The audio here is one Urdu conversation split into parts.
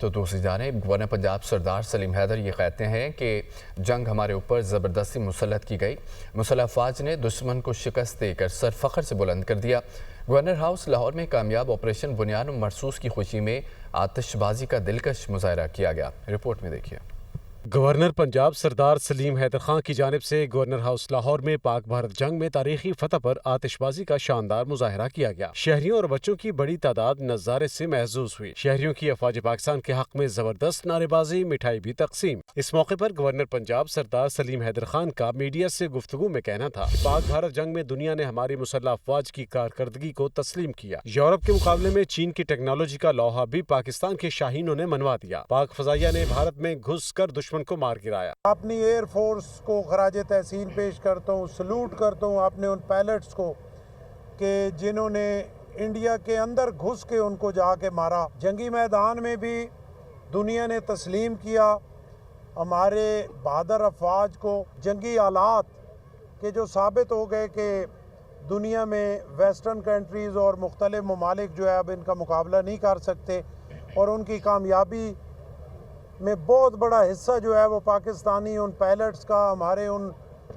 تو دوسری جانب گورنر پنجاب سردار سلیم حیدر یہ کہتے ہیں کہ جنگ ہمارے اوپر زبردستی مسلط کی گئی، مسلح افواج نے دشمن کو شکست دے کر سر فخر سے بلند کر دیا۔ گورنر ہاؤس لاہور میں کامیاب آپریشن بنیان مرصوص کی خوشی میں آتش بازی کا دلکش مظاہرہ کیا گیا۔ رپورٹ میں دیکھیے۔ گورنر پنجاب سردار سلیم حیدر خان کی جانب سے گورنر ہاؤس لاہور میں پاک بھارت جنگ میں تاریخی فتح پر آتش بازی کا شاندار مظاہرہ کیا گیا۔ شہریوں اور بچوں کی بڑی تعداد نظارے سے محظوظ ہوئی۔ شہریوں کی افواج پاکستان کے حق میں زبردست نعرے بازی، مٹھائی بھی تقسیم۔ اس موقع پر گورنر پنجاب سردار سلیم حیدر خان کا میڈیا سے گفتگو میں کہنا تھا کہ پاک بھارت جنگ میں دنیا نے ہماری مسلح افواج کی کارکردگی کو تسلیم کیا۔ یورپ کے مقابلے میں چین کی ٹیکنالوجی کا لوہا بھی پاکستان کے شاہینوں نے منوا دیا۔ پاک فضائیہ نے بھارت میں گھس کر دشمن کو مار گرایا۔ اپنی ایئر فورس کو خراج تحسین پیش کرتا ہوں، سلوٹ کرتا ہوں اپنے ان پائلٹس کو کہ جنہوں نے انڈیا کے اندر گھس کے ان کو جا کے مارا۔ جنگی میدان میں بھی دنیا نے تسلیم کیا ہمارے بہادر افواج کو۔ جنگی آلات کے جو ثابت ہو گئے کہ دنیا میں ویسٹرن کنٹریز اور مختلف ممالک جو ہے اب ان کا مقابلہ نہیں کر سکتے، اور ان کی کامیابی میں بہت بڑا حصہ جو ہے وہ پاکستانی ان پائلٹس کا، ہمارے ان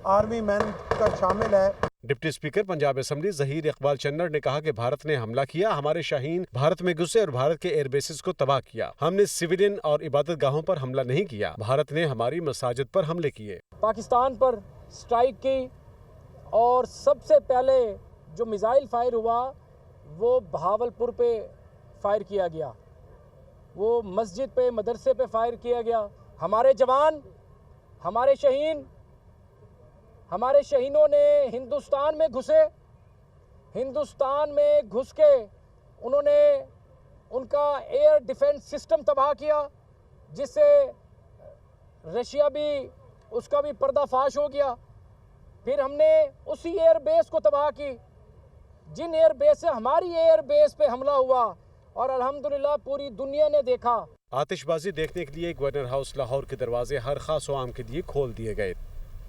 آرمی مین کا شامل ہے۔ Deputy speaker Punjab assembly Zaheer Iqbal Channar نے کہا کہ بھارت نے حملہ کیا، ہمارے شاہین بھارت میں گھسے اور بھارت کے ایئر بیسز کو تباہ کیا۔ ہم نے سویلین اور عبادت گاہوں پر حملہ نہیں کیا، بھارت نے ہماری مساجد پر حملے کیے۔ پاکستان پر سٹرائک کی اور سب سے پہلے جو میزائل فائر ہوا وہ بہاولپور پہ فائر کیا گیا، وہ مسجد پہ، مدرسے پہ فائر کیا گیا۔ ہمارے جوان، ہمارے شہینوں نے ہندوستان میں گھسے، ہندوستان میں گھس کے انہوں نے ان کا ایئر ڈیفنس سسٹم تباہ کیا، جس سے رشیا بھی اس کا بھی پردہ فاش ہو گیا۔ پھر ہم نے اسی ایئر بیس کو تباہ کی، جن ایئر بیس سے ہماری ایئر بیس پہ حملہ ہوا، اور الحمدللہ پوری دنیا نے دیکھا۔ آتش بازی دیکھنے کے لیے گورنر ہاؤس لاہور کے دروازے ہر خاص و عام کے لیے کھول دیے گئے۔